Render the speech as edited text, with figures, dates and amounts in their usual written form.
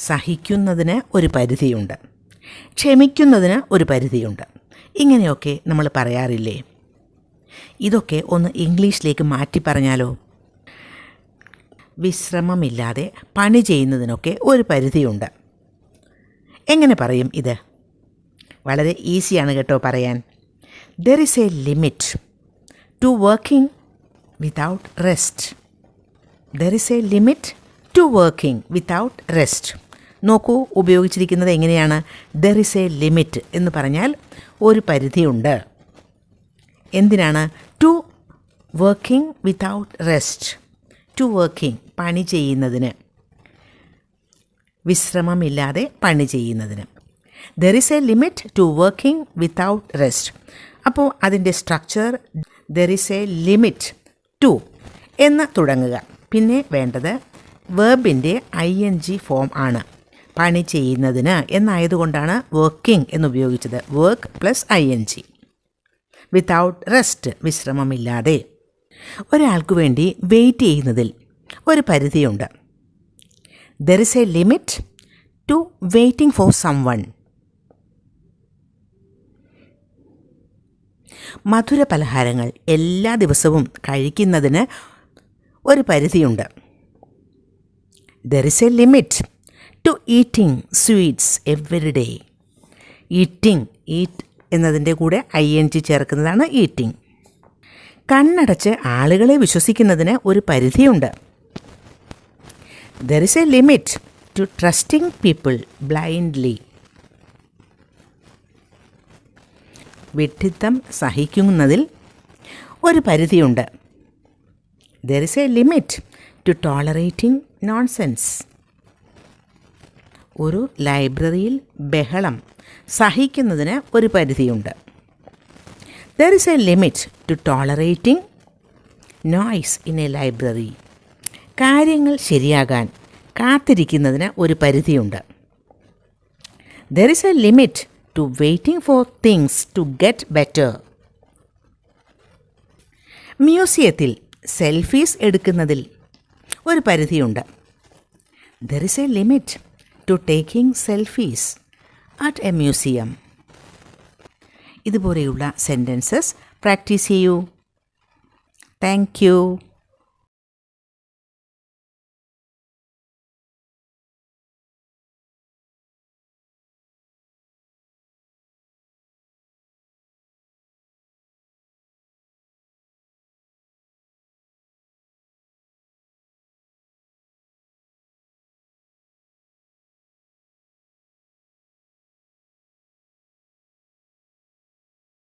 സഹിക്കുന്നതിന് ഒരു പരിധിയുണ്ട്, ക്ഷമിക്കുന്നതിന് ഒരു പരിധിയുണ്ട്. ഇങ്ങനെയൊക്കെ നമ്മൾ പറയാറില്ലേ? ഇതൊക്കെ ഒന്ന് ഇംഗ്ലീഷിലേക്ക് മാറ്റി പറഞ്ഞാലോ? വിശ്രമമില്ലാതെ പണി ചെയ്യുന്നതിനൊക്കെ ഒരു പരിധിയുണ്ട്. എങ്ങനെ പറയും ഇത്? വളരെ ഈസിയാണ് കേട്ടോ പറയാൻ. There is a limit to working without rest. There is a limit to working without rest. നോക്കൂ, ഉപയോഗിച്ചിരിക്കുന്നത് എങ്ങനെയാണ്? ദർ ഈസ് എ ലിമിറ്റ് എന്ന് പറഞ്ഞാൽ ഒരു പരിധിയുണ്ട്. എന്തിനാണ്? To working without rest. To working പണി ചെയ്യുന്നതിന്, വിശ്രമമില്ലാതെ പണി ചെയ്യുന്നതിന്. There is a limit to working without rest. അപ്പോൾ അതിൻ്റെ structure there is a limit to എന്ന് തുടങ്ങുക. പിന്നെ വേണ്ടത് വേർബിൻ്റെ ING ഫോം ആണ്. പണി ചെയ്യുന്നതിന് എന്നായതുകൊണ്ടാണ് വർക്കിംഗ് എന്നുപയോഗിച്ചത്. Work plus ING. Without rest, വിശ്രമമില്ലാതെ. ഒരാൾക്ക് വേണ്ടി വെയിറ്റ് ചെയ്യുന്നതിൽ ഒരു പരിധിയുണ്ട്. There is a limit to waiting for someone. മധുര പലഹാരങ്ങൾ എല്ലാ ദിവസവും കഴിക്കുന്നതിന് ഒരു പരിധിയുണ്ട്. There is a limit to eating sweets every day. Eating, eat എന്നതിൻ്റെ കൂടെ ING ചേർക്കുന്നതാണ് ഈറ്റിംഗ്. കണ്ണടച്ച് ആളുകളെ വിശ്വസിക്കുന്നതിന് ഒരു പരിധിയുണ്ട്. There is a limit to trusting people blindly. വിഡ്ഢിത്തം സഹിക്കുന്നതിൽ ഒരു പരിധിയുണ്ട്. There is a limit to tolerating nonsense. ഒരു ലൈബ്രറിയിൽ ബഹളം സഹിക്കുന്നതിന് ഒരു പരിധിയുണ്ട്. There is a limit to tolerating noise in a library. കാര്യങ്ങൾ ശരിയാകാൻ കാത്തിരിക്കുന്നതിന് ഒരു പരിധിയുണ്ട്. There is a limit to waiting for things to get better. മ്യൂസിയത്തിൽ സെൽഫീസ് എടുക്കുന്നതിൽ ഒരു പരിധിയുണ്ട്. There is a limit to taking selfies at a museum. ഇതുപോലെയുള്ള സെൻറ്റൻസസ് പ്രാക്ടീസ് ചെയ്യൂ. Thank you.